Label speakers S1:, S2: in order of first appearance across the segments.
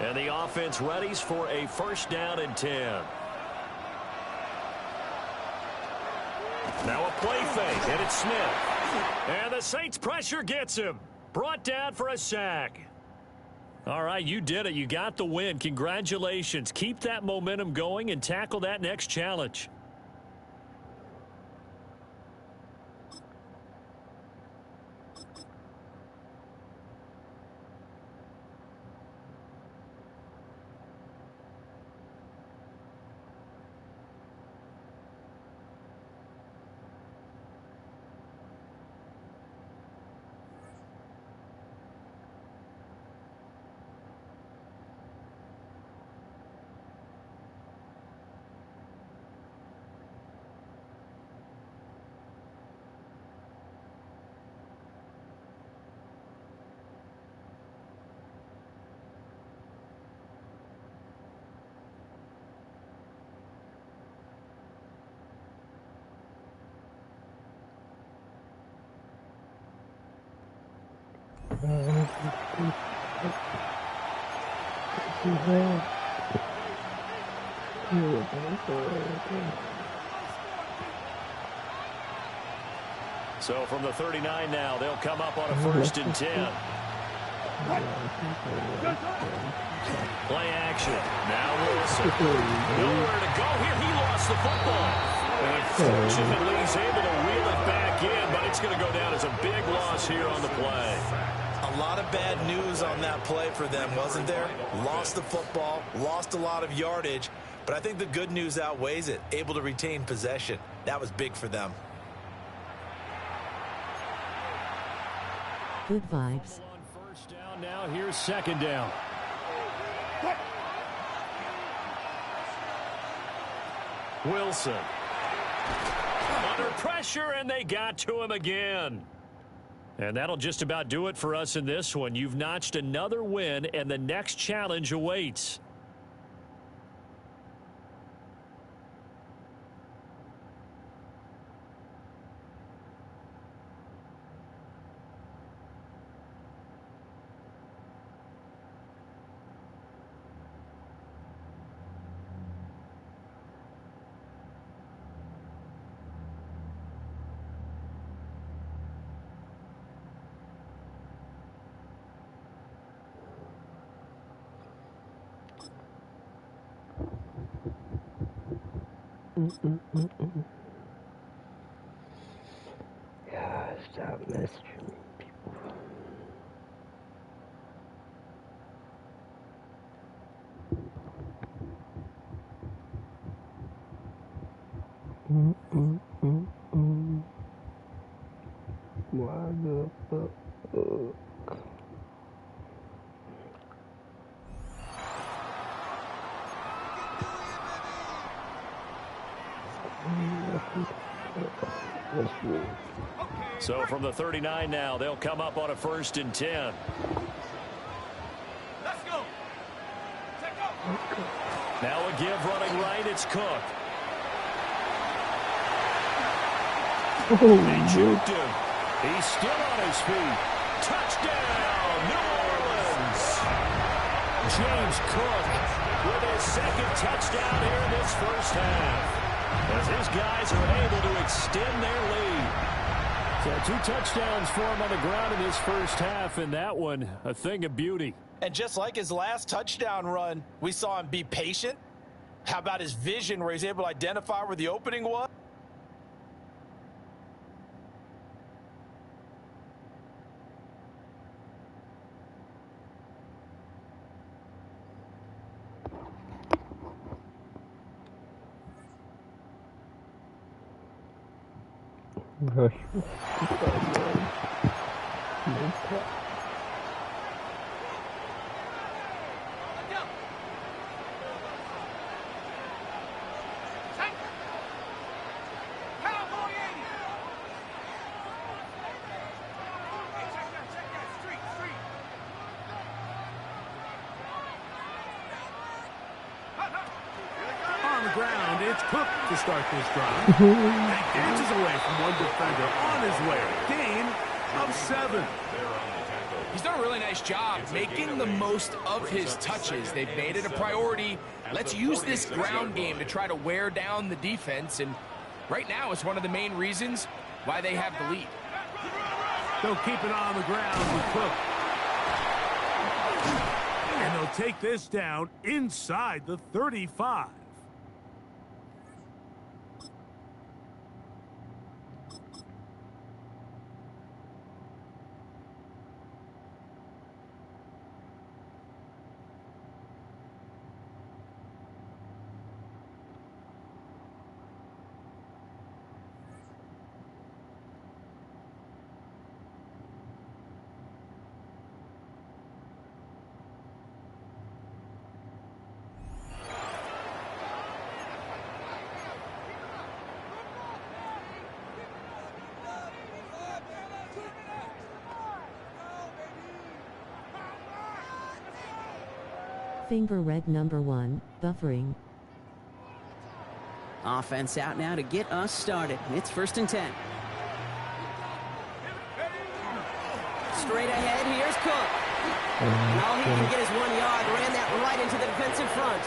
S1: And the offense readies for a first down and 10. Now a play fake, and it's Smith. And the Saints pressure gets him. Brought down for a sack. All right, you did it. You got the win. Congratulations. Keep that momentum going and tackle that next challenge. So from the 39 now, they'll come up on a first and 10. Play action. Now Wilson. Nowhere to go here. He lost the football. And fortunately, he's able to reel it back in, but it's going to go down as a big loss here on the play.
S2: A lot of bad news on that play for them, wasn't there? Lost the football, lost a lot of yardage, but I think the good news outweighs it. Able to retain possession. That was big for them.
S3: Good vibes.
S1: First down now. Here's second down. Wilson. Under pressure, and they got to him again. And that'll just about do it for us in this one. You've notched another win, and the next challenge awaits.
S4: Yeah, stop messaging me, people. Why the fuck?
S1: So from the 39 now, they'll come up on a first and 10.
S5: Let's go. Take off.
S1: Now a give running right. It's Cook. They juked him. He's still on his feet. Touchdown, New Orleans. James Cook with his second touchdown here in this first half, as his guys are able to extend their lead. So 2 touchdowns for him on the ground in this first half, and that one a thing of beauty.
S2: And just like his last touchdown run, we saw him be patient. How about his vision where he's able to identify where the opening was?
S4: Rush.
S5: It's Cook to start this drive. And inches away from one defender on his way. Gain of 7.
S3: He's done a really nice job making the most of his touches. They've made it a priority. Let's use this ground game to try to wear down the defense, and right now it's one of the main reasons why they have the lead.
S5: They'll keep it on the ground with Cook. And they'll take this down inside the 35.
S6: Finger red number 1, buffering.
S7: Offense out now to get us started. It's 1st and 10. Straight ahead, here's Cook. And all he can get is 1 yard. Ran that right into the defensive front.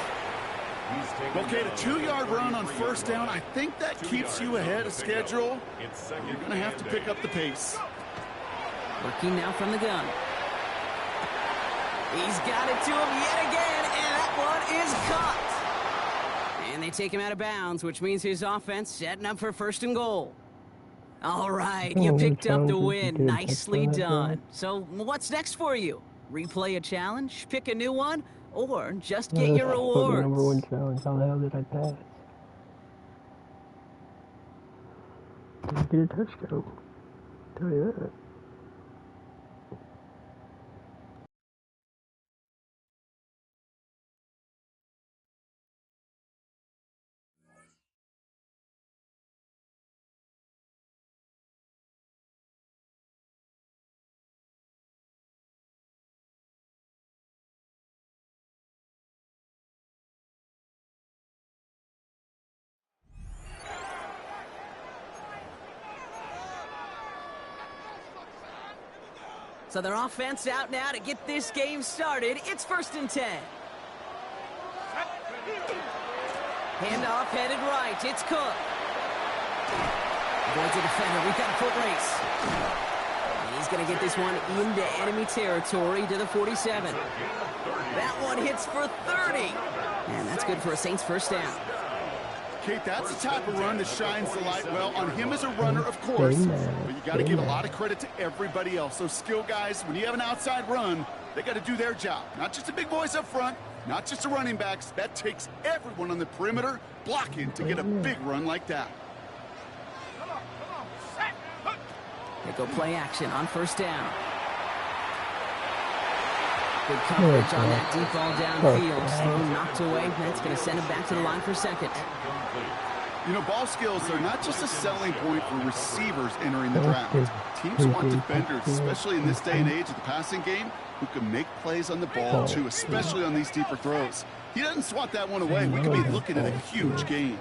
S8: Okay, the 2-yard run on 1st down, I think that keeps you ahead of schedule. You're going to have to pick up the pace.
S7: Working now from the gun. He's got it to him yet again, and that one is caught. And they take him out of bounds, which means his offense setting up for 1st and goal. All right, you picked up the win. Nicely done. So what's next for you? Replay a challenge, pick a new one, or just get your rewards?
S4: Number 1 challenge. How the hell did I pass? Didn't get a touchdown. Tell you that.
S7: So their offense out now to get this game started. It's 1st and 10. Handoff headed right. It's Cook. Avoids a defender. We've got a foot race. He's going to get this one into enemy territory to the 47. That one hits for 30. And that's good for a Saints 1st down.
S8: Kate, that's the type of run that shines the light well on him as a runner, of course. But you got to give a lot of credit to everybody else. Those skill guys, when you have an outside run, they got to do their job. Not just the big boys up front, not just the running backs. That takes everyone on the perimeter blocking to get a big run like that.
S7: They go play action on 1st down. Good coverage on that deep ball downfield. Slow knocked away. That's going to send him back to the line for 2nd.
S8: You know, ball skills are not just a selling point for receivers entering the draft. Teams want defenders, especially in this day and age of the passing game, who can make plays on the ball, too, especially on these deeper throws. He doesn't swat that one away. We could be looking at a huge game.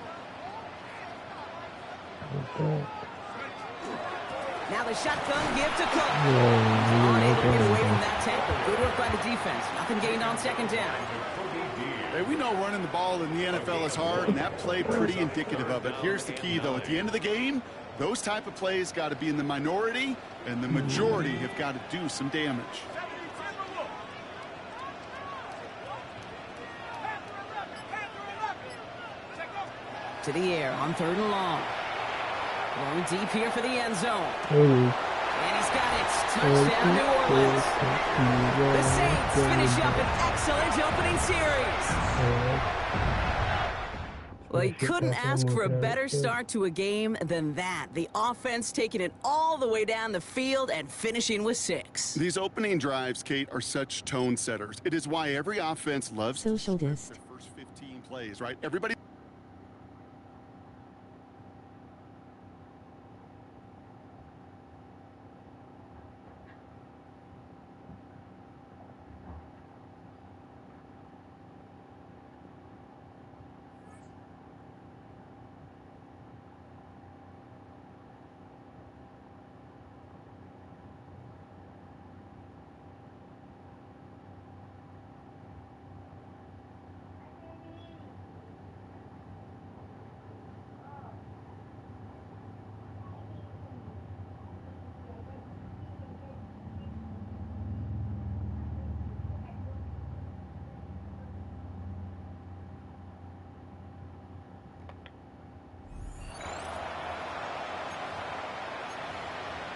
S7: Now the shotgun give to Cook. Unable to get away from that tackle. Good work by the defense. Nothing gained on 2nd down.
S8: Hey, we know running the ball in the NFL is hard, and that play pretty indicative of it. Here's the key, though. At the end of the game, those type of plays got to be in the minority, and the majority have got to do some damage.
S7: To the air on 3rd and long. Going deep here for the end zone. And he's got it. Touchdown, New Orleans. The Saints finish up an excellent opening series. Well, you couldn't ask for a better start to a game than that. The offense taking it all the way down the field and finishing with 6.
S8: These opening drives, Kate, are such tone setters. It is why every offense loves
S6: Social
S8: the
S6: dist.
S8: first 15 plays, right? Everybody.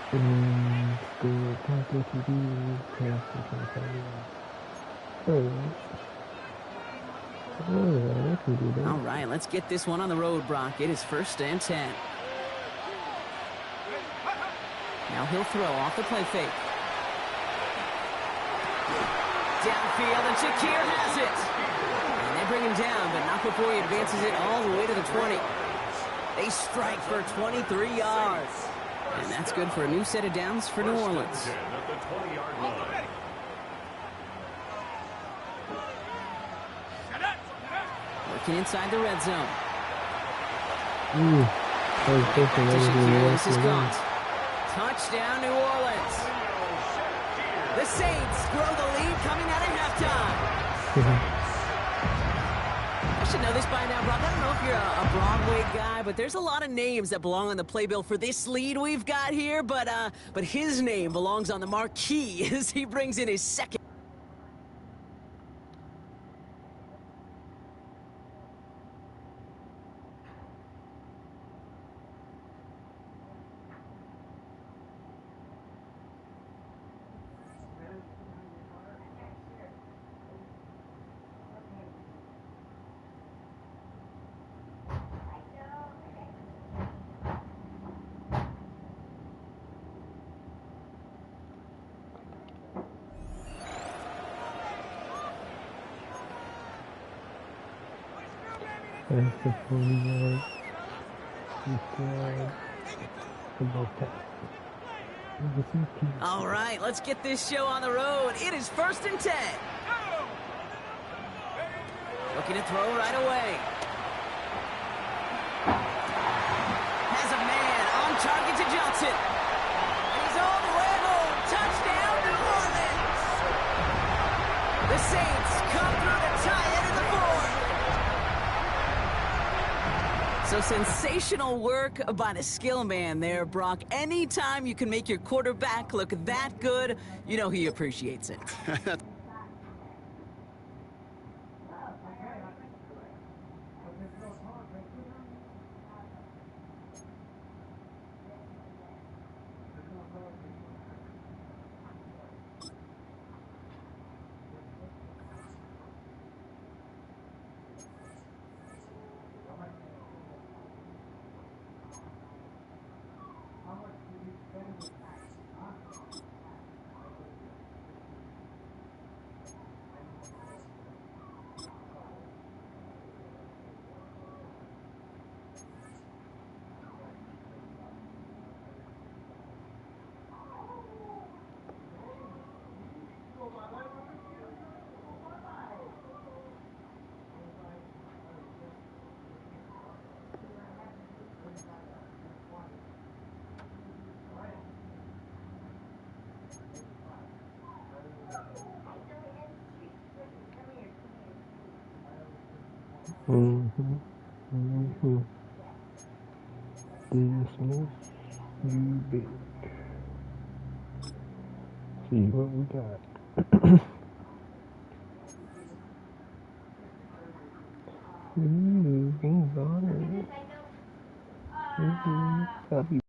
S4: Score Taco TV,
S7: All right, let's get this one on the road, Brock. It is 1st and 10. Now he'll throw off the play fake. Downfield, and Shakir has it. And they bring him down, but not before he advances it all the way to the 20. They strike for 23 yards. And that's good for a new set of downs for New Orleans. Working inside the red zone. Shakir, this is caught. Touchdown, New Orleans. The Saints grow the lead coming out of halftime. I should know this by now, Brock. I don't know if you're a Broadway guy, but there's a lot of names that belong on the playbill for this lead we've got here. But his name belongs on the marquee as he brings in his second.
S4: That's the 40-yard required for both tests.
S7: All right, let's get this show on the road. It is 1st and 10. Looking to throw right away. Has a man on target to Johnson. And he's all the way home. Touchdown, New Orleans. The Saints come through to tie it in the 4th. So sensational work by the skill man there, Brock. Anytime you can make your quarterback look that good, you know he appreciates it.
S4: Business, you big. See what we got. I'll be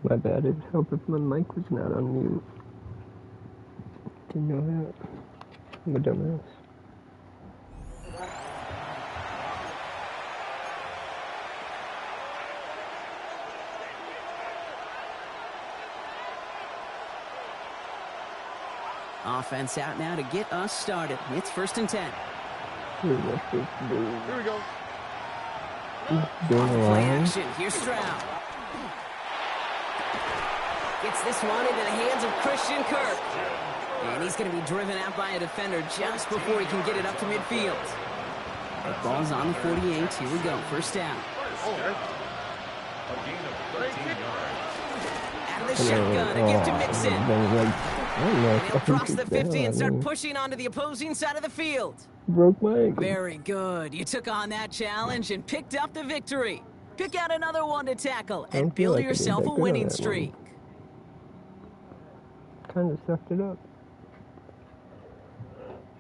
S4: My bad. It'd help if my mic was not on mute. Didn't know that. I'm a dumbass.
S7: Offense out now to get us started. It's 1st and 10.
S4: Here we
S8: go.
S7: Play action. Here's Stroud. Gets this one into the hands of Christian Kirk. And he's going to be driven out by a defender just before he can get it up to midfield. The ball's on the 48. Here we go. 1st down. Out of the shotgun. A gift to Mixon. And he'll cross the 50 and start pushing onto the opposing side of the field.
S4: Broke my ankle.
S7: Very good. You took on that challenge and picked up the victory. Pick out another one to tackle and build yourself a winning streak.
S4: Kind of sucked it up.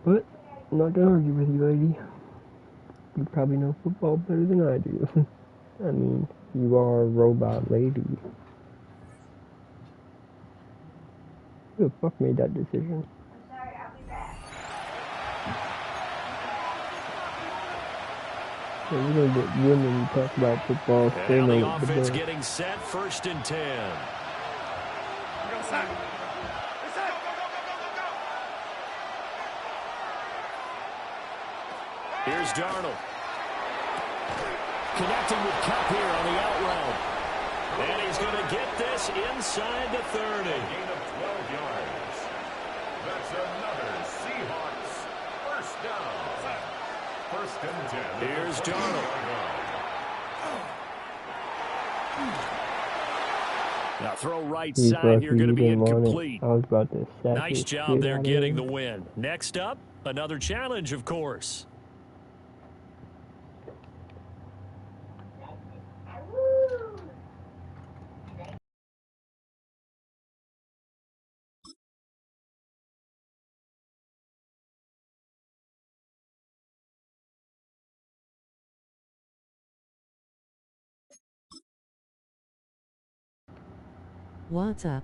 S4: But I'm not gonna argue with you, lady. You probably know football better than I do. I mean, you are a robot lady. Who the fuck made that decision?
S9: I'm sorry, I'll be back.
S4: Yeah, we're gonna get women and talk about football.
S1: And the offense getting set, 1st and 10. Here's Darnold. Connecting with Cup here on the out route. And he's going to get this inside the 30. Gain of 12 yards. That's another Seahawks 1st down. 1st and 10. Here's Darnold. Now throw right side here, going to be incomplete.
S4: I was about to say.
S1: Nice job there getting the win. Next up, another challenge, of course.
S6: What's up?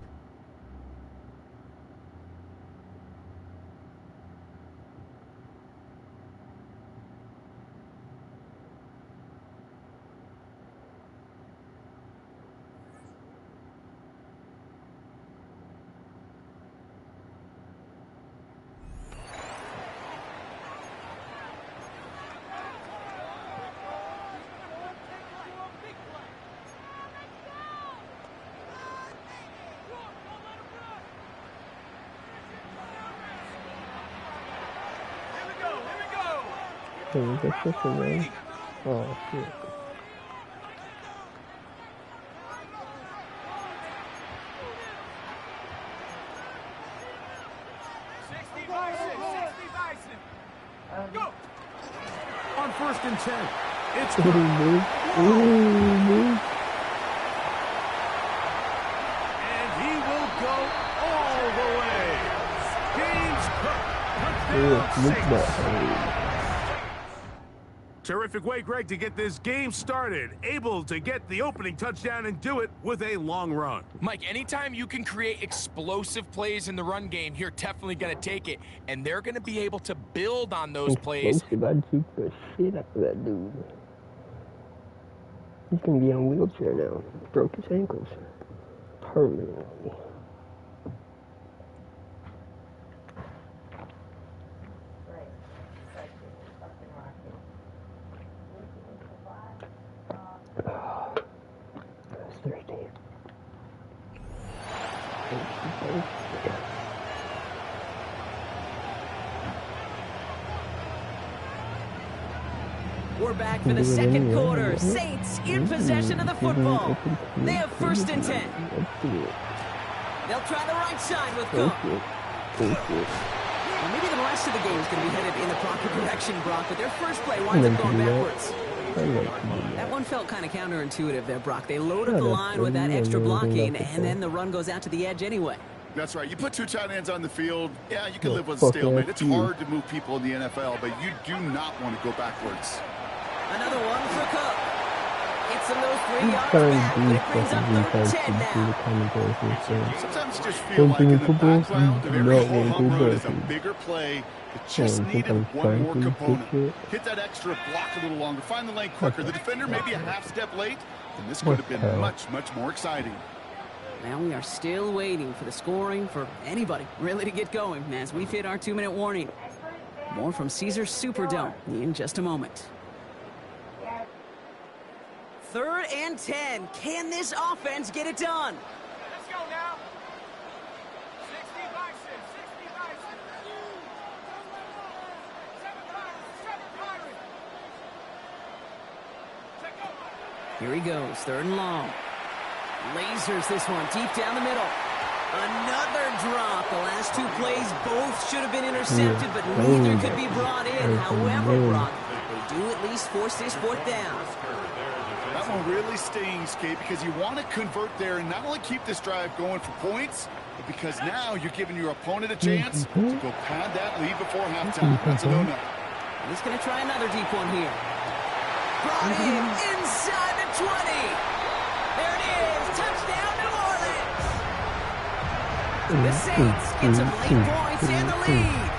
S4: Hey, is this just a win? Oh, shit.
S5: Go! On 1st and 10. It's
S4: Ooh,
S5: and he will go all the way. James Cook. Touchdown. Terrific way, Greg, to get this game started. Able to get the opening touchdown and do it with a long run.
S3: Mike, anytime you can create explosive plays in the run game, you're definitely going to take it. And they're going to be able to build on those plays.
S4: I'd shoot the shit out of that dude. He's going to be on a wheelchair now. Broke his ankles. Permanently. Thursday.
S7: We're back for the 2nd quarter. Saints in possession of the football. They have 1st and 10. They'll try the right side with Cook. Well, maybe the rest of the game is going to be headed in the proper direction, Brock, but their first play winds up going backwards. That one felt kind of counterintuitive there, Brock. They load up the line with that extra blocking, and then the run goes out to the edge anyway.
S8: That's right. You put 2 tight ends on the field, yeah, you can live with a stalemate. It's hard to move people in the NFL, but you do not want to go backwards.
S7: Another one for Cook. Gets them those 3 yards
S4: Trying
S7: back,
S4: to
S7: but
S4: do
S7: it brings
S4: stuff
S7: up
S4: in
S7: 3rd and
S4: defense
S7: 10
S4: to do the
S7: now.
S4: commentary system.
S8: Sometimes you just feel
S4: Same
S8: like
S4: thing
S8: in
S4: in
S8: the
S4: football,
S8: background of
S4: you
S8: every
S4: not want to
S8: home
S4: go
S8: run is a
S4: backwards.
S8: bigger play that just needed
S4: Sometimes
S8: one
S4: trying
S8: more
S4: to
S8: component.
S4: pitch it.
S8: Hit that extra block a little longer, find the lane quicker. The defender maybe a half step late, and this could have been much, much more exciting.
S7: Now we are still waiting for the scoring for anybody really to get going as we've hit our 2-minute warning. More from Caesars Superdome in just a moment. 3rd and 10. Can this offense get it done?
S3: Let's go now. 60 by 6. 60 by 6. 7 Pirates.
S7: Here he goes, 3rd and long. Lasers this one deep down the middle. Another drop. The last 2 plays both should have been intercepted, but neither could be brought in. However, Brock, they do at least force this 4th down.
S8: That one really stings, Kate, because you want to convert there and not only keep this drive going for points, but because now you're giving your opponent a chance to go pad that lead before halftime. That's a no-no.
S7: He's going to try another deep one here. Brought in inside the 20. There it is. Touchdown, New Orleans. The Saints get some late points and the lead.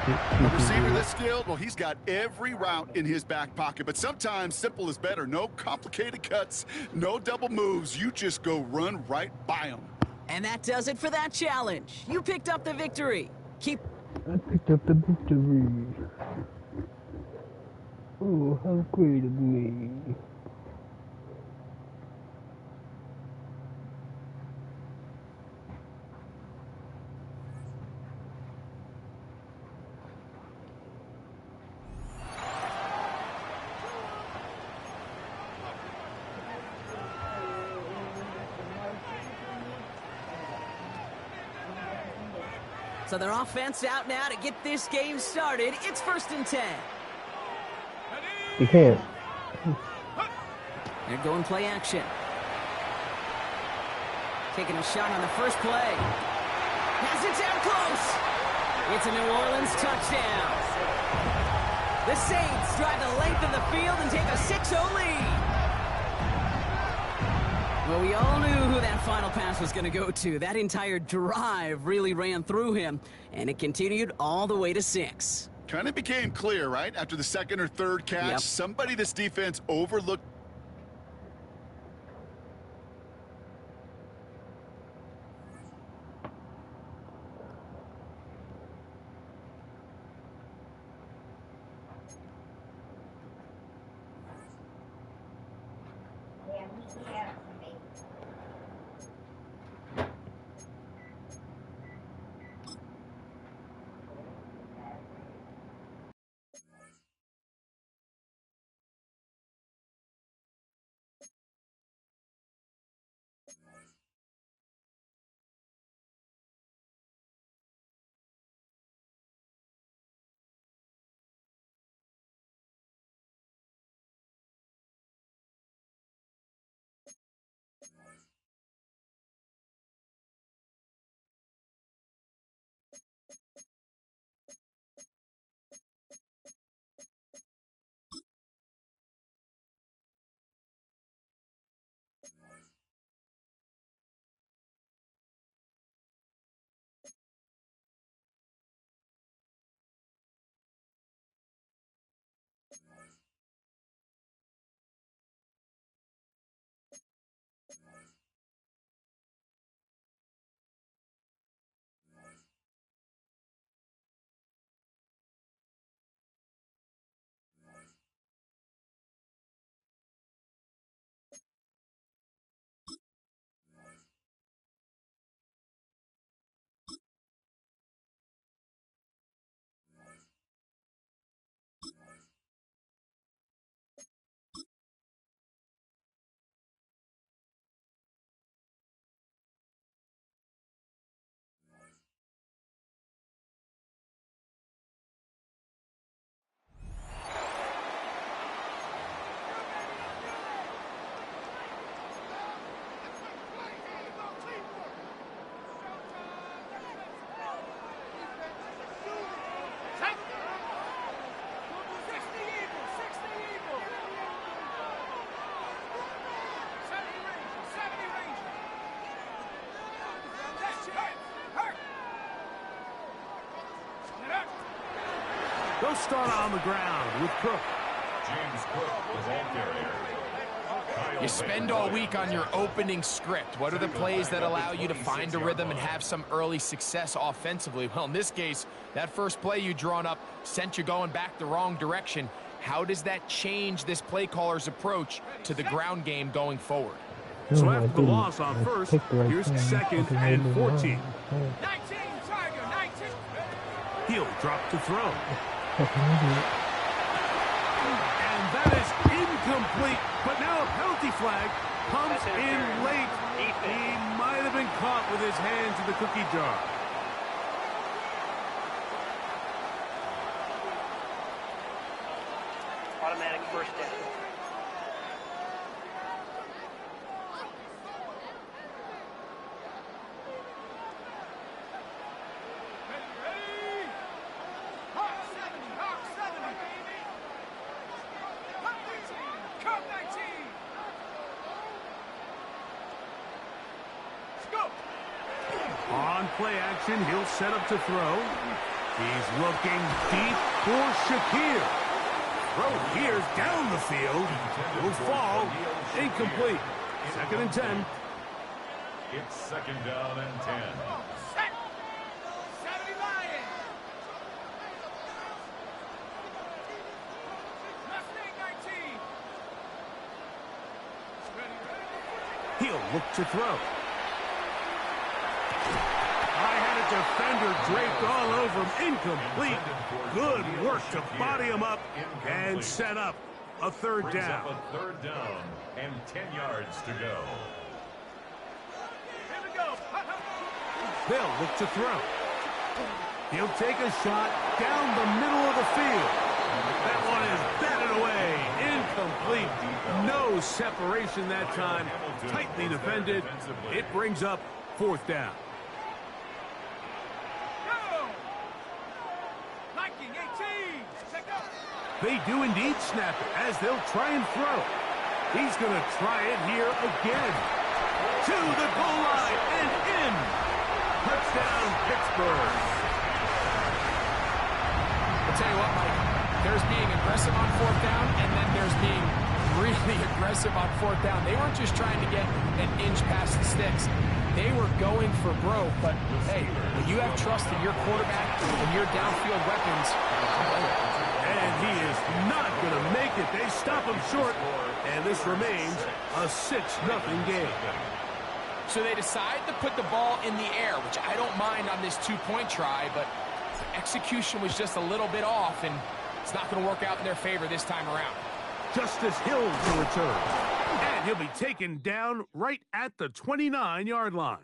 S8: A receiver this skilled, well, he's got every route in his back pocket, but sometimes simple is better. No complicated cuts, no double moves. You just go run right by them.
S7: And that does it for that challenge. You picked up the victory.
S4: I picked up the victory. Oh, how great of me.
S7: So their offense out now to get this game started. It's 1st and 10.
S4: You can't.
S7: They're going play action. Taking a shot on the first play. Has it down close. It's a New Orleans touchdown. The Saints drive the length of the field and take a 6-0 lead. Well, we all knew who that final pass was going to go to. That entire drive really ran through him, and it continued all the way to 6.
S8: Kind of became clear, right? After the 2nd or 3rd catch, somebody this defense overlooked.
S5: They'll start on the ground with Cook.
S1: James Cook, the ball carrier.
S3: You spend all week on your opening script. What are the plays that allow you to find a rhythm and have some early success offensively? Well, in this case, that first play you drawn up sent you going back the wrong direction. How does that change this play caller's approach to the ground game going forward?
S5: So after the loss on first, here's 2nd and 14.
S3: 19, Tiger, 19.
S5: He'll drop to throw. And that is incomplete. But now a penalty flag comes in late. He might have been caught with his hands in the cookie jar.
S9: Automatic first down.
S5: On play action, he'll set up to throw. He's looking deep for Shakir. Throw here's down the field. Will fall. Incomplete. 2nd and 10.
S1: It's 2nd down and 10.
S5: He'll look to throw. Defender draped all over him. Incomplete. Good work to body him up and set up a 3rd down.
S1: A 3rd down and 10 yards to go.
S5: They'll look to throw. He'll take a shot down the middle of the field. That one is batted away. Incomplete. No separation that time. Tightly defended. It brings up 4th down. They do indeed snap it as they'll try and throw. He's going to try it here again. To the goal line and in. Touchdown, Pittsburgh.
S3: I'll tell you what, Mike, there's being aggressive on 4th down, and then there's being really aggressive on 4th down. They weren't just trying to get an inch past the sticks. They were going for broke, but hey, when you have trust in your quarterback and your downfield weapons,
S5: and he is not going to make it. They stop him short, and this remains a 6-0 game.
S3: So they decide to put the ball in the air, which I don't mind on this 2-point try, but execution was just a little bit off, and it's not going to work out in their favor this time around.
S5: Justice Hill to return, and he'll be taken down right at the 29-yard line.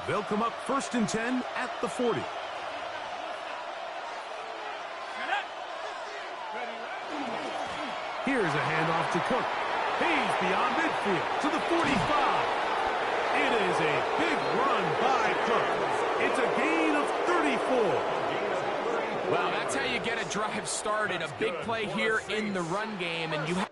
S5: They'll come up 1st and 10 at the 40. Here's a handoff to Cook. He's beyond midfield to the 45. It is a big run by Cook. It's a gain of 34.
S3: drive started. A big play here in the run game, and you have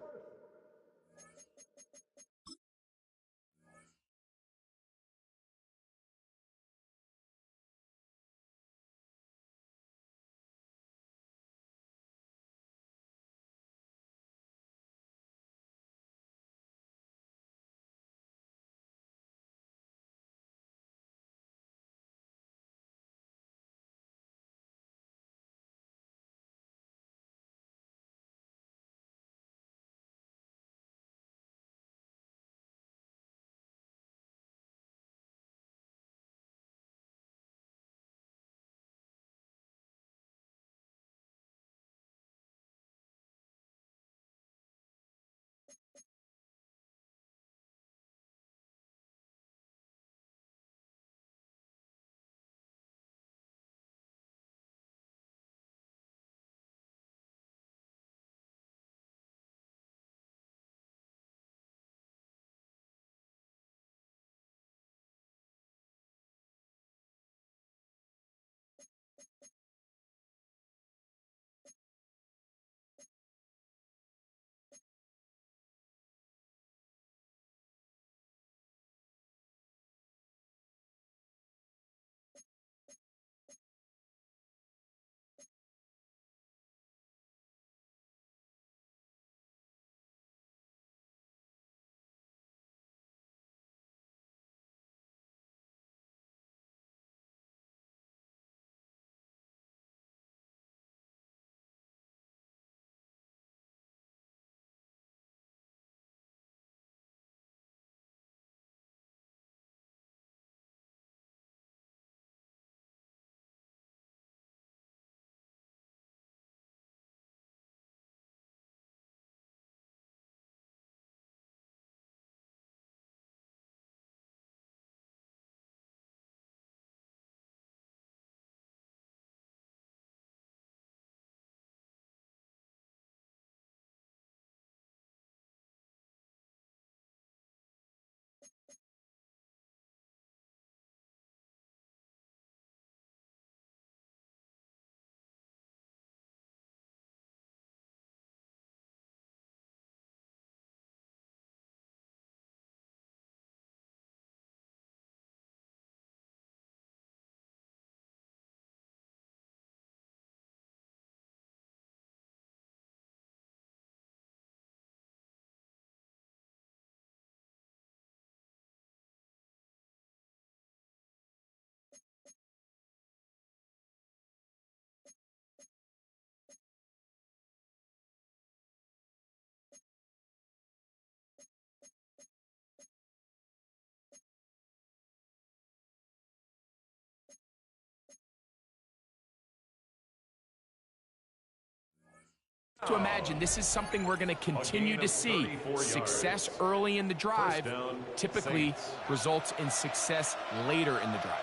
S3: to imagine this is something we're going to continue to see. Success early in the drive typically results in success later in the drive.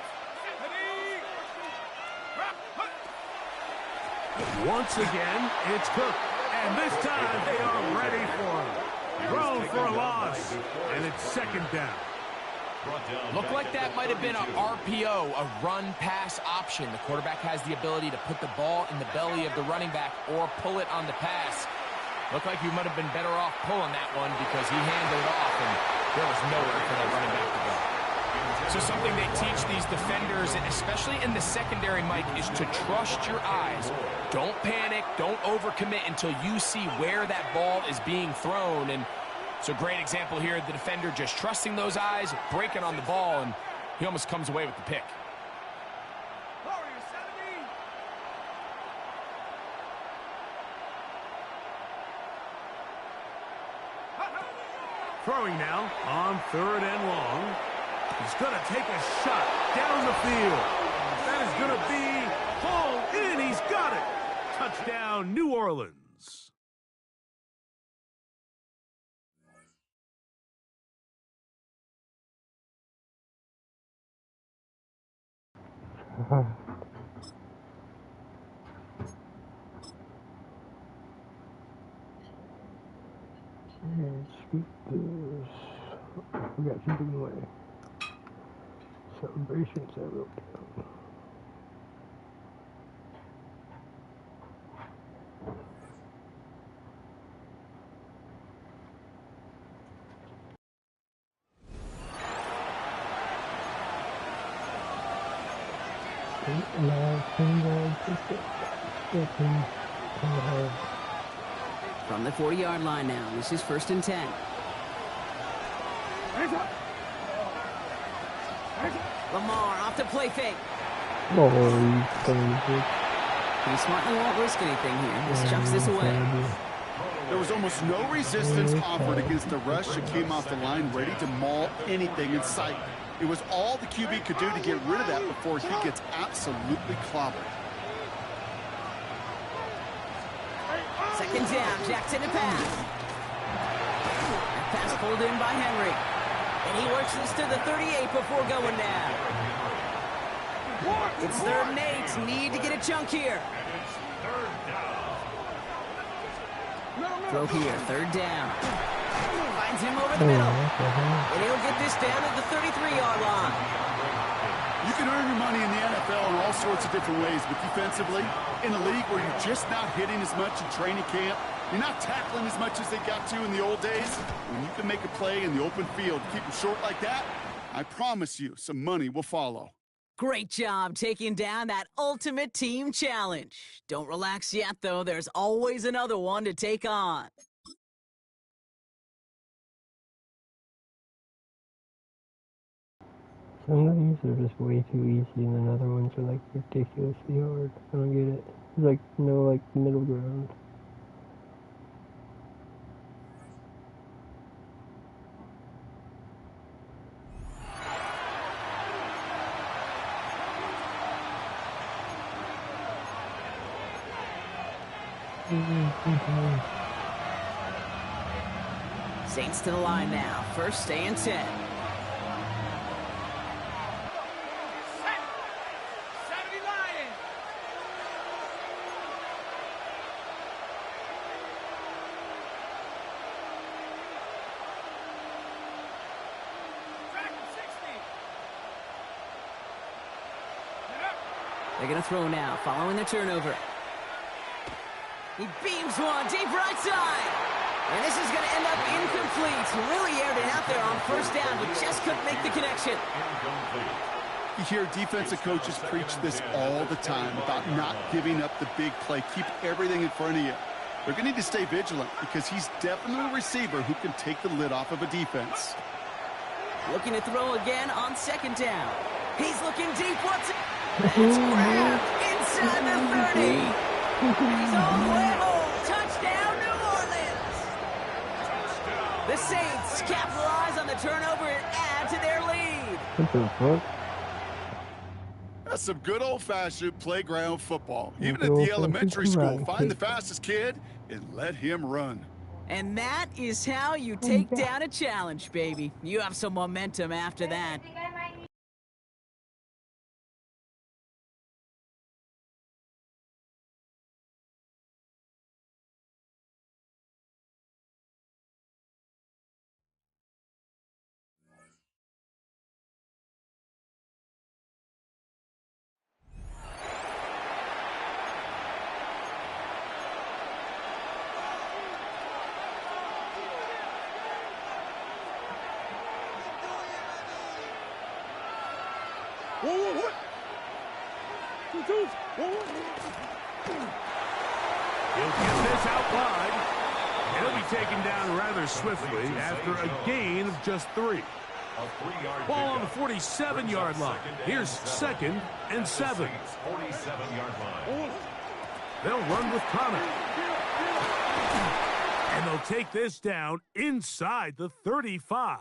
S5: Once again, it's Cook. And this time they are ready for him. Thrown for a loss. And it's second down.
S3: Looked like that might have been a RPO, a run-pass option. The quarterback has the ability to put the ball in the belly of the running back or pull it on the pass. Looked like you might have been better off pulling that one because he handed it off, and there was nowhere for that running back to go. So something they teach these defenders, especially in the secondary, Mike, is to trust your eyes. Don't panic, don't overcommit until you see where that ball is being thrown. And so great example here, the defender just trusting those eyes, breaking on the ball, and he almost comes away with the pick.
S5: Throwing now on 3rd and long. He's going to take a shot down the field. That is going to be hauled in. He's got it. Touchdown, New Orleans.
S4: We got something away. Celebrations I wrote down.
S7: From the 40-yard line now. This is 1st and 10. Lamar off the play fake. He smartly won't risk anything here. Just chucks this away.
S8: There was almost no resistance offered against the rush that came off the line ready to maul anything in sight. It was all the QB could do to get rid of that before he gets absolutely clobbered.
S7: 2nd down, Jackson to pass. Pass pulled in by Henry. And he works this to the 38 before going down. It's 3rd and 8. Need to get a chunk here. Throw here, 3rd down. Finds him over the middle. And he'll get this down at the 33-yard line.
S8: You can earn your money in the NFL in all sorts of different ways, but defensively, in a league where you're just not hitting as much in training camp, you're not tackling as much as they got to in the old days, when you can make a play in the open field, keep them short like that, I promise you some money will follow.
S7: Great job taking down that ultimate team challenge. Don't relax yet, though. There's always another one to take on.
S4: Some of these are just way too easy, and then other ones are like ridiculously hard. I don't get it. There's like no like middle ground.
S7: Saints to the line now. 1st and 10. They're going to throw now, following the turnover. He beams one deep right side. And this is going to end up incomplete. Really aired it out there on 1st down, but just couldn't make the connection.
S8: You hear defensive coaches preach this all the time about not giving up the big play. Keep everything in front of you. They're going to need to stay vigilant because he's definitely a receiver who can take the lid off of a defense.
S7: Looking to throw again on 2nd down. He's looking deep. What's it? It's grabbed inside the 30. He's all the way home. Touchdown, New Orleans. The Saints capitalize on the turnover and add to their lead.
S4: What the fuck?
S8: That's some good old-fashioned playground football. Even at the elementary school, find the fastest kid and let him run.
S7: And that is how you take down a challenge, baby. You have some momentum after that.
S5: He'll get this out wide. He'll be taken down rather swiftly after a gain of just 3. Ball on the 47-yard line. Here's 2nd and 7. They'll run with Connor. And they'll take this down inside the 35.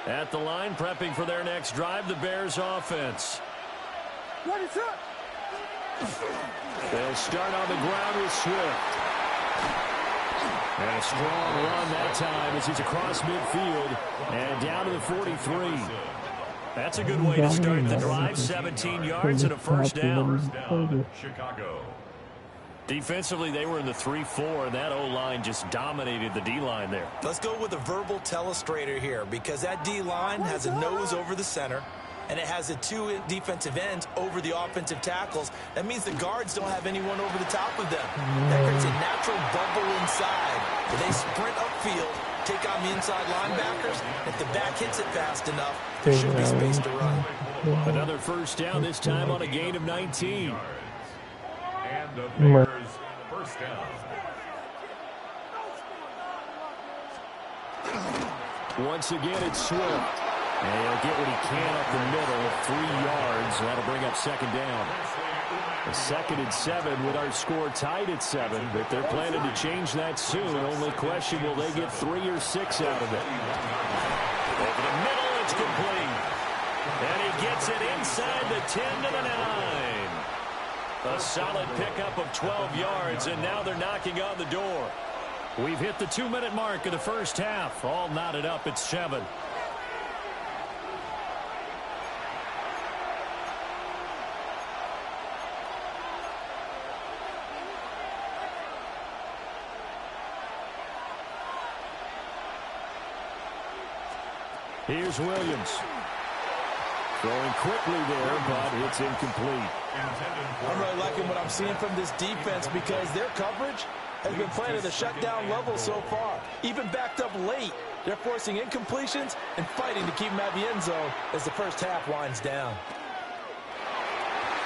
S1: At the line, prepping for their next drive, the Bears offense. They'll start on the ground with Swift. And a strong run that time as he's across midfield and down to the 43. That's a good way to start the drive. 17 yards and a first down.
S5: Chicago.
S1: Defensively, they were in the 3-4, and that O-line just dominated the D-line there.
S2: Let's go with a verbal telestrator here because that D-line has a nose over the center, and it has the two defensive ends over the offensive tackles. That means the guards don't have anyone over the top of them. That creates a natural bubble inside where they sprint upfield, take on the inside linebackers. If the back hits it fast enough, there should be space to run.
S1: Another first down, this time on a gain of 19.
S5: And the Bears first down.
S1: Once again, it's Swift. And he'll get what he can up the middle, 3 yards. That'll bring up second down. A 2nd and 7 with our score tied at 7, but they're planning to change that soon. Only question, will they get 3 or 6 out of it? Over the middle, it's complete. And he gets it inside the 10 to the 9. A solid pickup of 12 yards, and now they're knocking on the door. We've hit the 2-minute mark of the first half. All knotted up at 7. Here's Williams. Throwing quickly there, but it's incomplete.
S2: I'm really liking what I'm seeing from this defense because their coverage has been playing at a shutdown level so far. Even backed up late, they're forcing incompletions and fighting to keep them at the end zone as the first half winds down.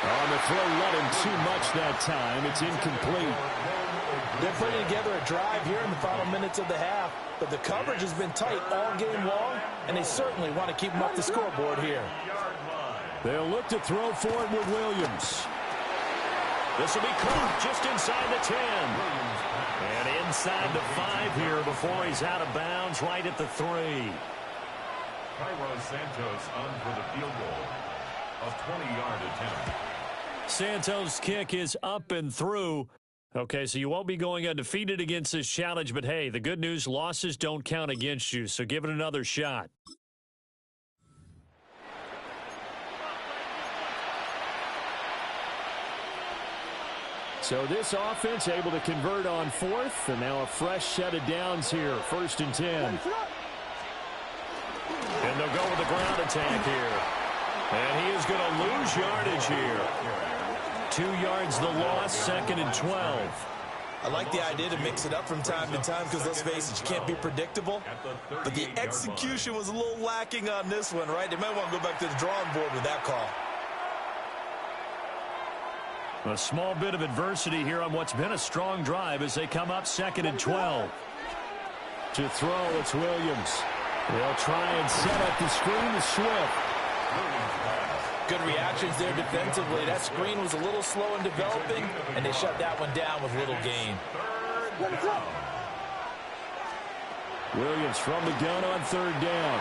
S1: On the throw, let him too much that time. It's incomplete.
S2: They're putting together a drive here in the final minutes of the half, but the coverage has been tight all game long, and they certainly want to keep them up the scoreboard here.
S1: They'll look to throw for it with Williams. This will be caught just inside the 10. And inside the 5 here before he's out of bounds right at the 3.
S5: Cairo Santos on for the field goal. A 20-yard attempt.
S1: Santos' kick is up and through. Okay, so you won't be going undefeated against this challenge, but hey, the good news, losses don't count against you, so give it another shot. So this offense able to convert on 4th, and now a fresh set of downs here, 1st and 10. And they'll go with the ground attack here. And he is going to lose yardage here. 2 yards the loss, 2nd and 12.
S2: I like the idea to mix it up from time to time because, let's face it, you can't be predictable. But the execution was a little lacking on this one, right? They might want to go back to the drawing board with that call.
S1: A small bit of adversity here on what's been a strong drive as they come up 2nd and 12. To throw, it's Williams. They'll try and set up the screen to Swift.
S2: Good reactions there defensively. That screen was a little slow in developing, and they shut that one down with little gain.
S1: Williams from the gun on 3rd down.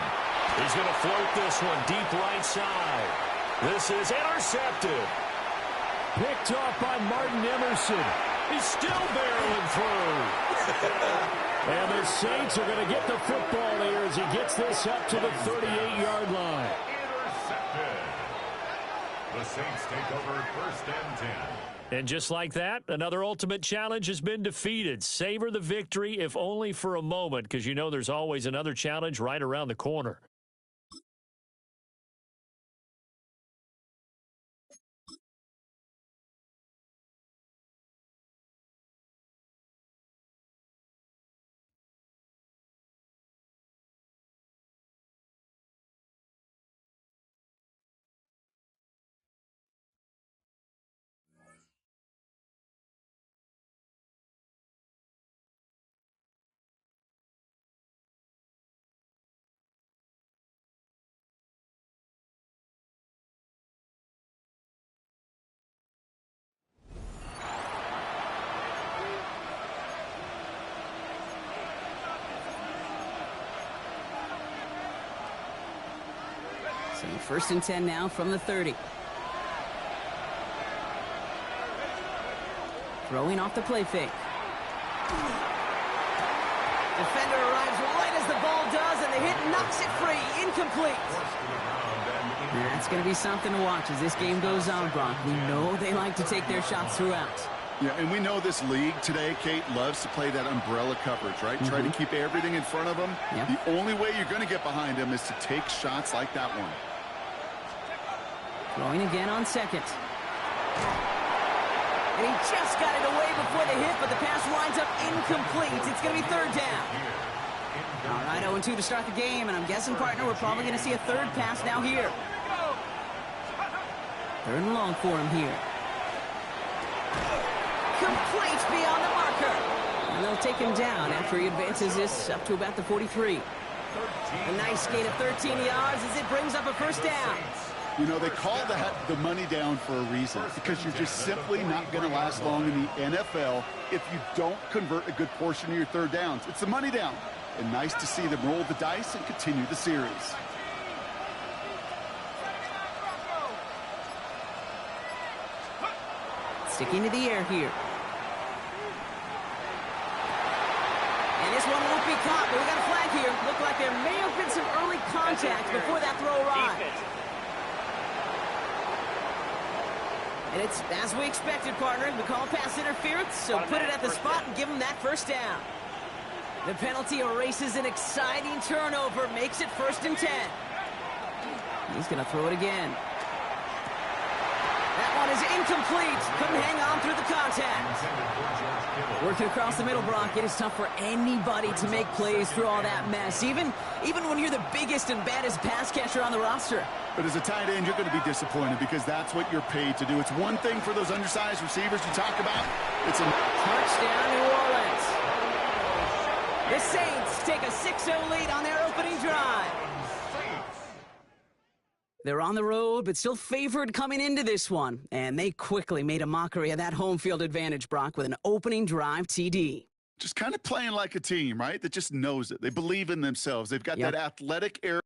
S1: He's going to float this one deep right side. This is intercepted. Picked off by Martin Emerson. He's still barreling through. And the Saints are going to get the football here as he gets this up to the 38-yard line.
S5: Intercepted. The Saints take over 1st and 10.
S1: And just like that, another ultimate challenge has been defeated. Savor the victory, if only for a moment, because you know there's always another challenge right around the corner.
S7: So 1st and 10 now from the 30. Throwing off the play fake. Defender arrives right as the ball does, and the hit knocks it free. Incomplete. That's going to be something to watch as this game goes on, Brock. We know they like to take their shots throughout.
S8: Yeah, and we know this league today, Kate, loves to play that umbrella coverage, right? Try to keep everything in front of them.
S7: Yep.
S8: The only way you're going to get behind them is to take shots like that one.
S7: Throwing again on second. And he just got it away before the hit, but the pass winds up incomplete. It's going to be third down. All right, 0-2 to start the game, and I'm guessing, partner, we're probably going to see a third pass now here. Third and long for him here. Complete beyond the marker. And they'll take him down after he advances this up to about the 43. A nice gain of 13 yards as it brings up a first down.
S8: You know, they call that the money down for a reason, because you're just simply not going to last long in the NFL if you don't convert a good portion of your third downs. It's the money down. And nice to see them roll the dice and continue the series.
S7: Sticking to the air here. And this one won't be caught, but we got a flag here. Looked like there may have been some early contact before that throw arrived. And it's as we expected, partner. We call pass interference, so put it at the spot and give them that first down. The penalty erases an exciting turnover, makes it 1st and 10. He's going to throw it again. That one is incomplete. Couldn't hang on through the contact. Working across the middle, Brock. It is tough for anybody to make plays through all that mess, even when you're the biggest and baddest pass catcher on the roster.
S8: But as a tight end, you're going to be disappointed because that's what you're paid to do. It's one thing for those undersized receivers you talk about. It's a
S7: touchdown, New Orleans. The Saints take a 6-0 lead on their opening drive. They're on the road, but still favored coming into this one. And they quickly made a mockery of that home field advantage, Brock, with an opening drive TD.
S8: just kind of playing like a team, right? That just knows it. They believe in themselves. They've got that athletic air.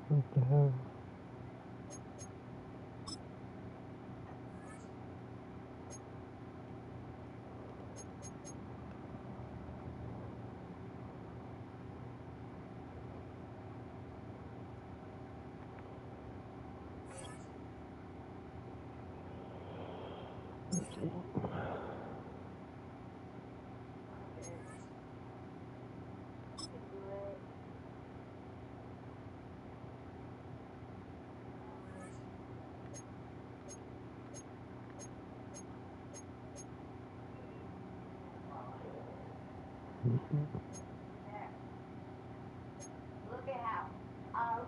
S4: What the hell?
S9: Look at how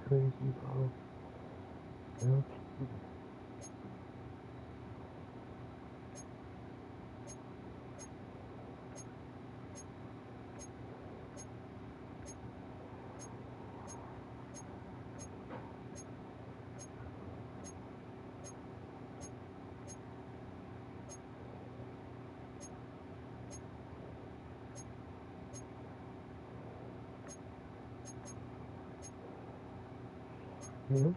S4: crazy, bro. Yep. Yep.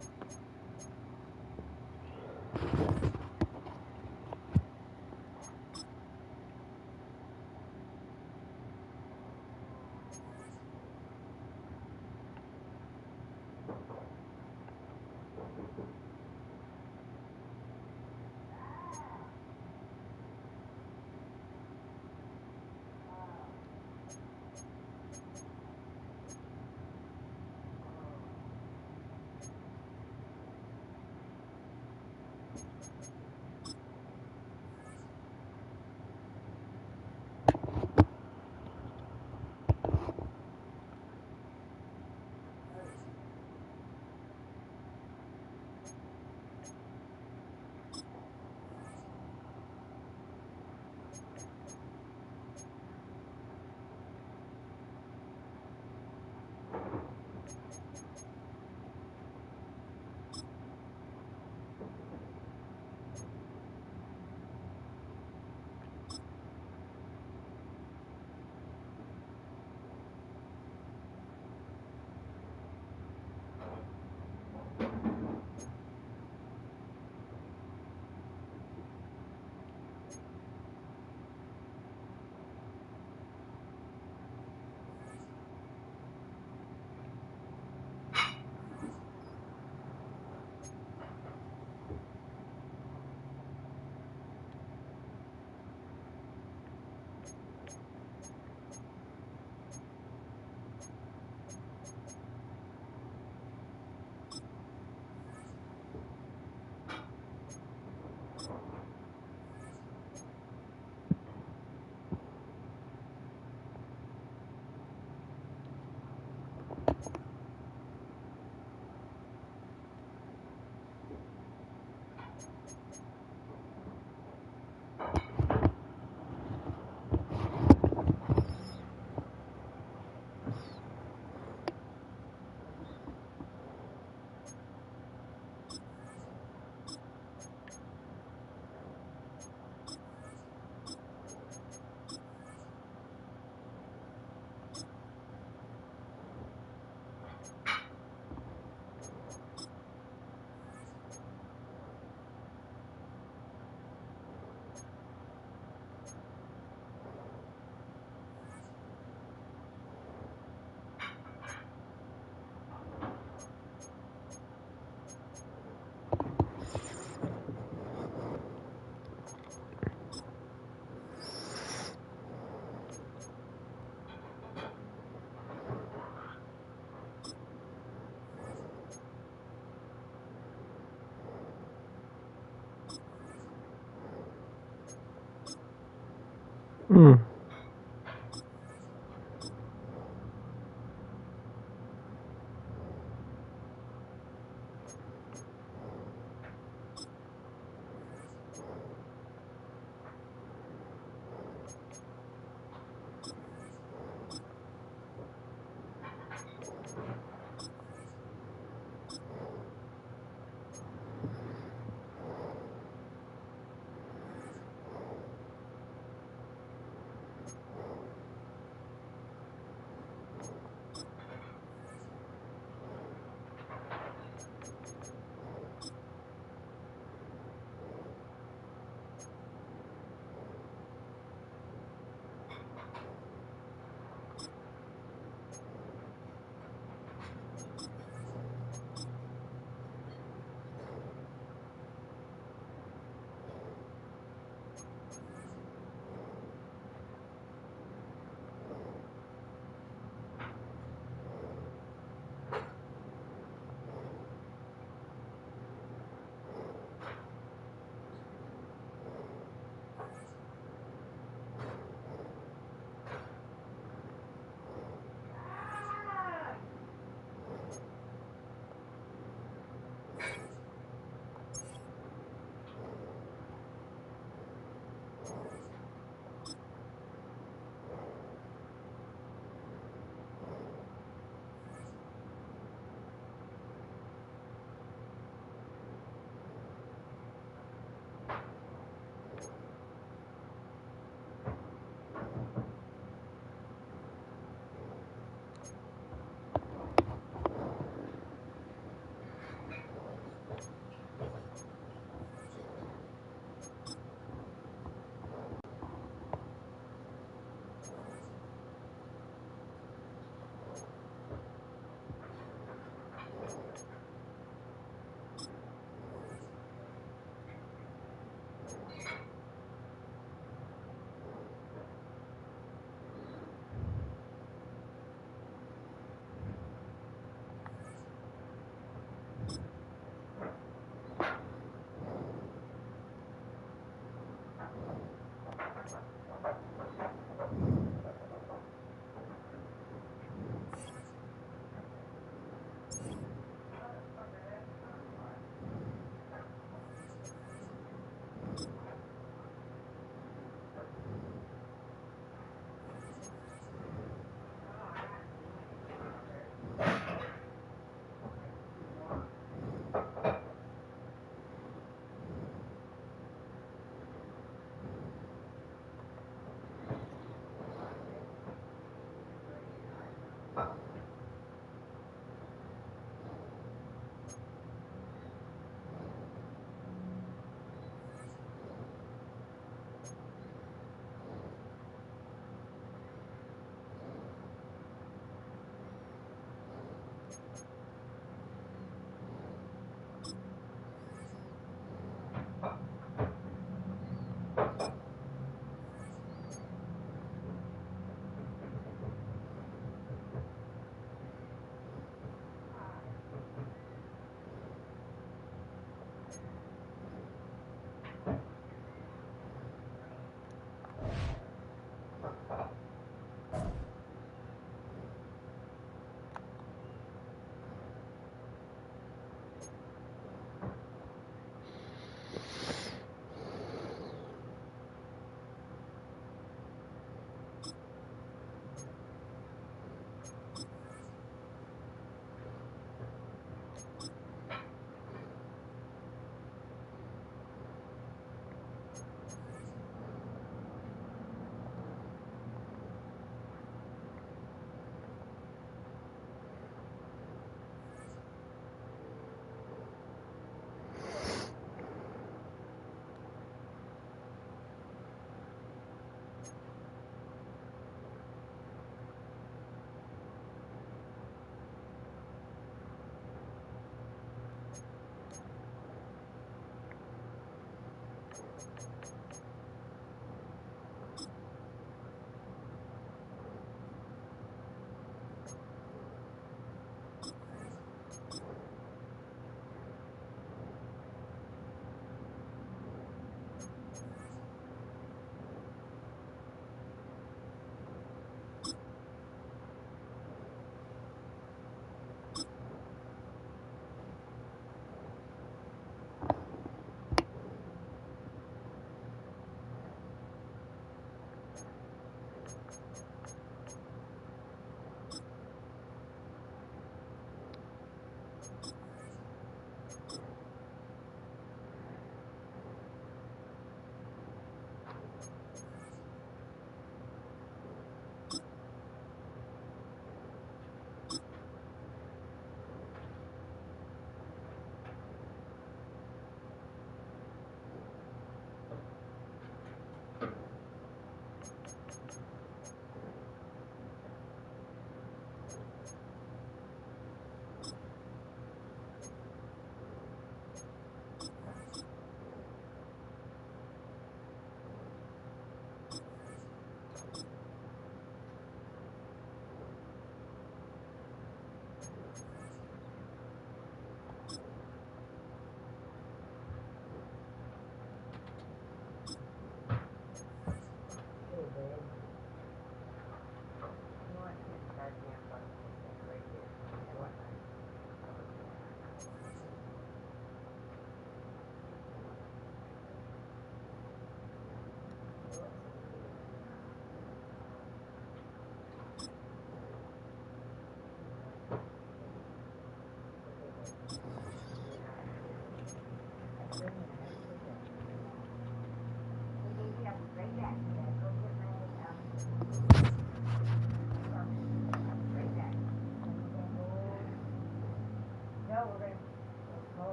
S4: Mm.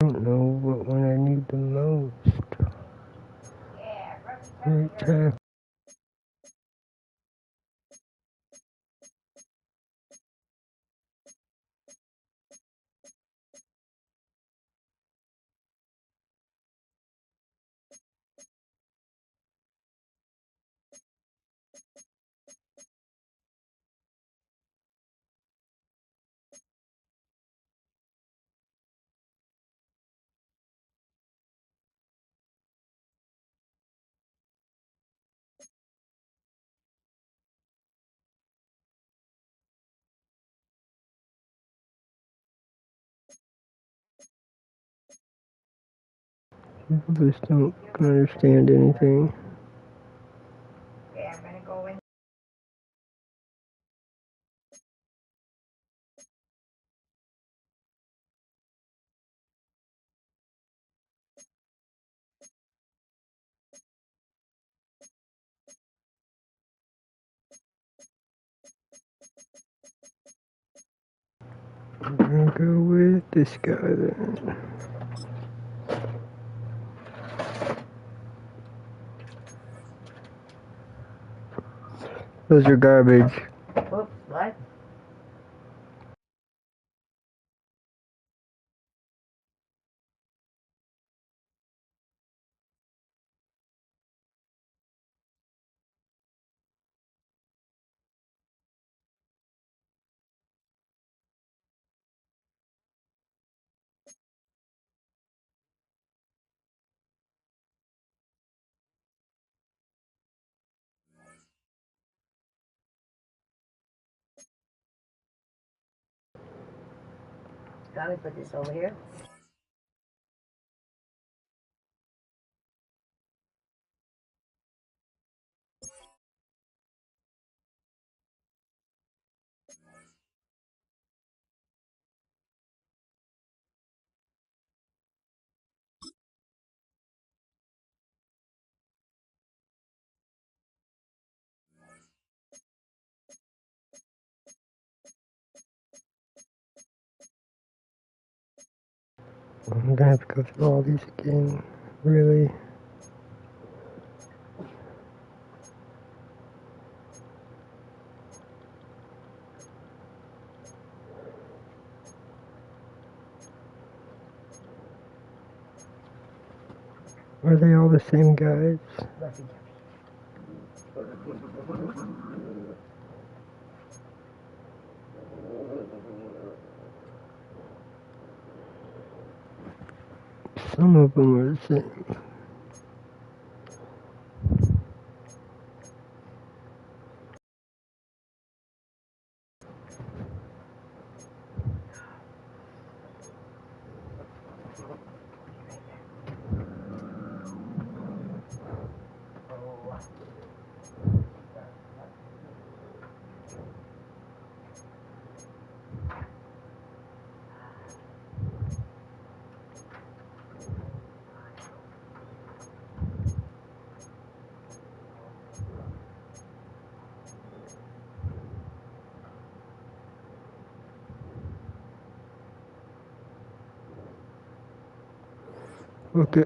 S4: I don't know what one I need the most. Right tackle. People just don't understand anything. I'm gonna go with this guy then. Those are garbage.
S9: Oops, what? Got me put this over here.
S4: I'm gonna have to go through all these again. Really? Are they all the same guys? Some of them are the same. Okay.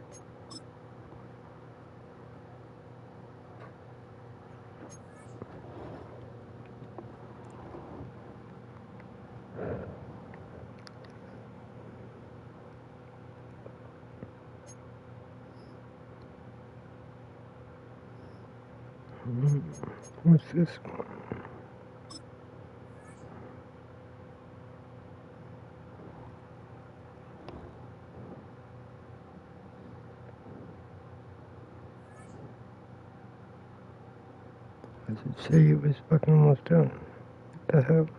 S4: What's this one? Does it say it was fucking almost done? What the hell?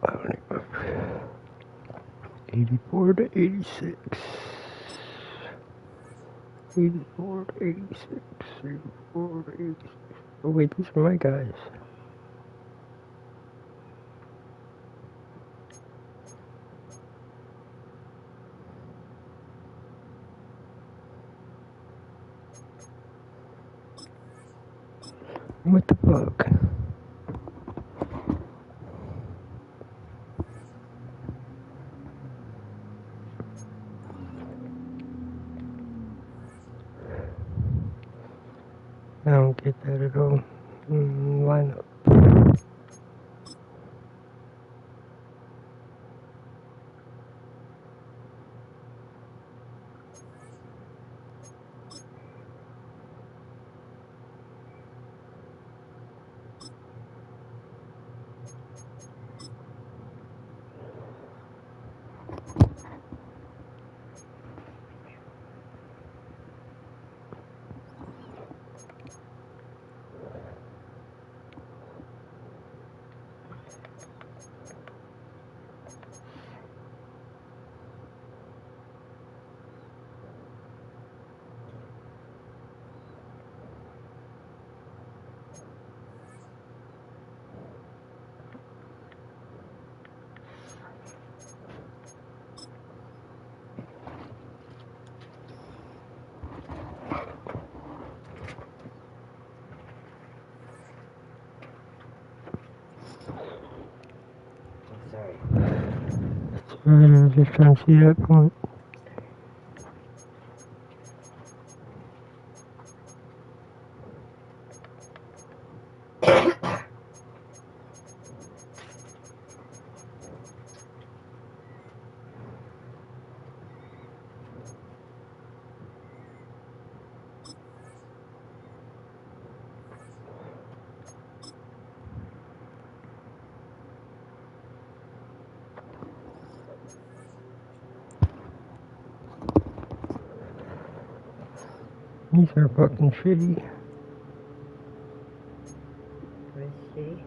S4: I don't even. 84 to 86. 84 to 86. 84 to 86. Oh wait, these are my guys. What the fuck? I don't get that at all. Lineup. I'm just trying to see that point. These are fucking shitty.
S9: Pretty shitty.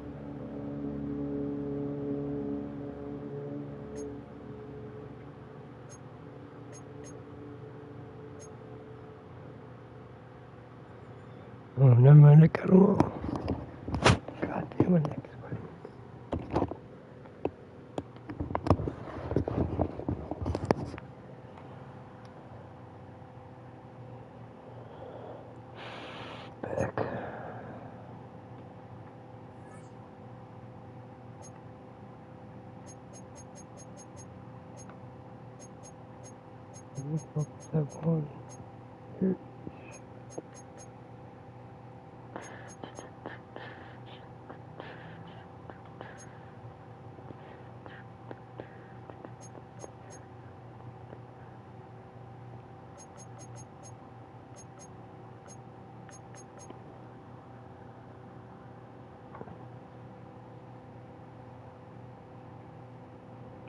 S4: Oh, never mind, I got them all. God damn it, next one. Back. What was that one? Here.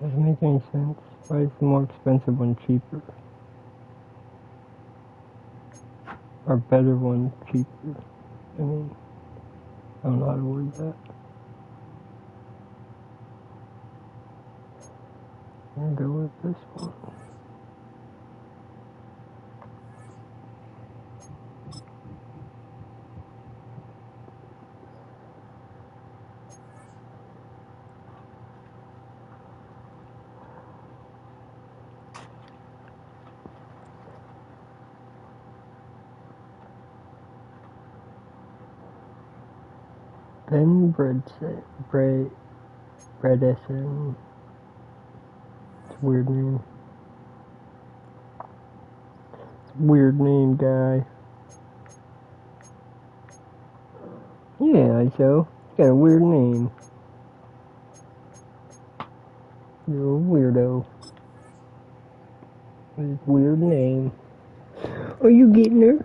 S4: Doesn't make any sense. Why is the more expensive one cheaper? Or better one cheaper? I mean, I don't know how to word that. I'm gonna go with this one. Ben Bredesen. Bredesen. It's a weird name. It's a weird name, guy. Yeah, so it's got a weird name. You're a weirdo. With a weird name. Are you getting her?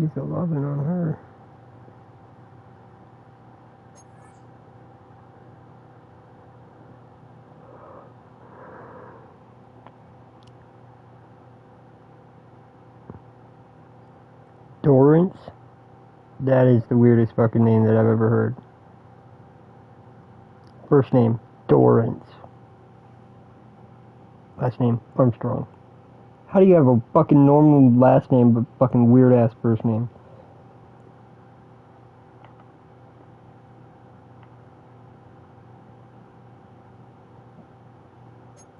S4: He's a loving on her. Dorrance? That is the weirdest fucking name that I've ever heard. First name, Dorrance. Last name, Armstrong. How do you have a fucking normal last name but fucking weird ass first name?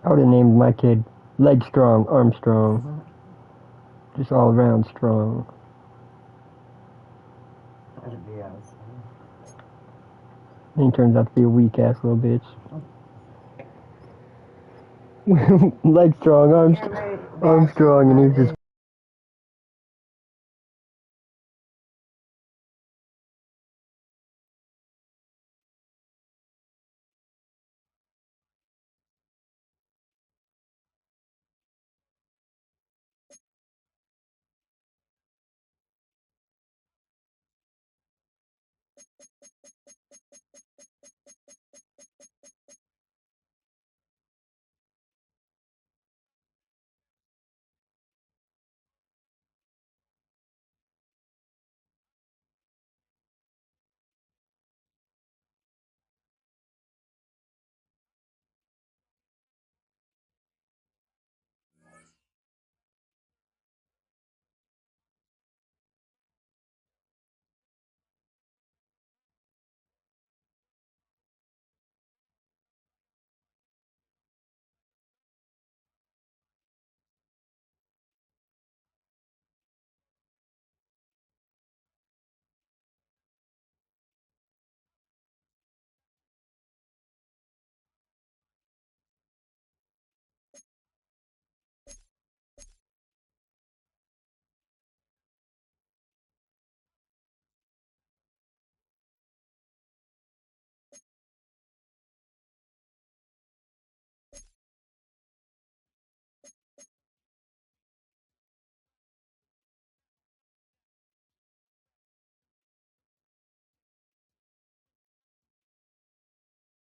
S4: I would have named my kid Leg Strong Armstrong. Just all around strong.
S9: That'd be awesome.
S4: And he turns out to be a weak ass little bitch. Leg Strong Armstrong, and he's just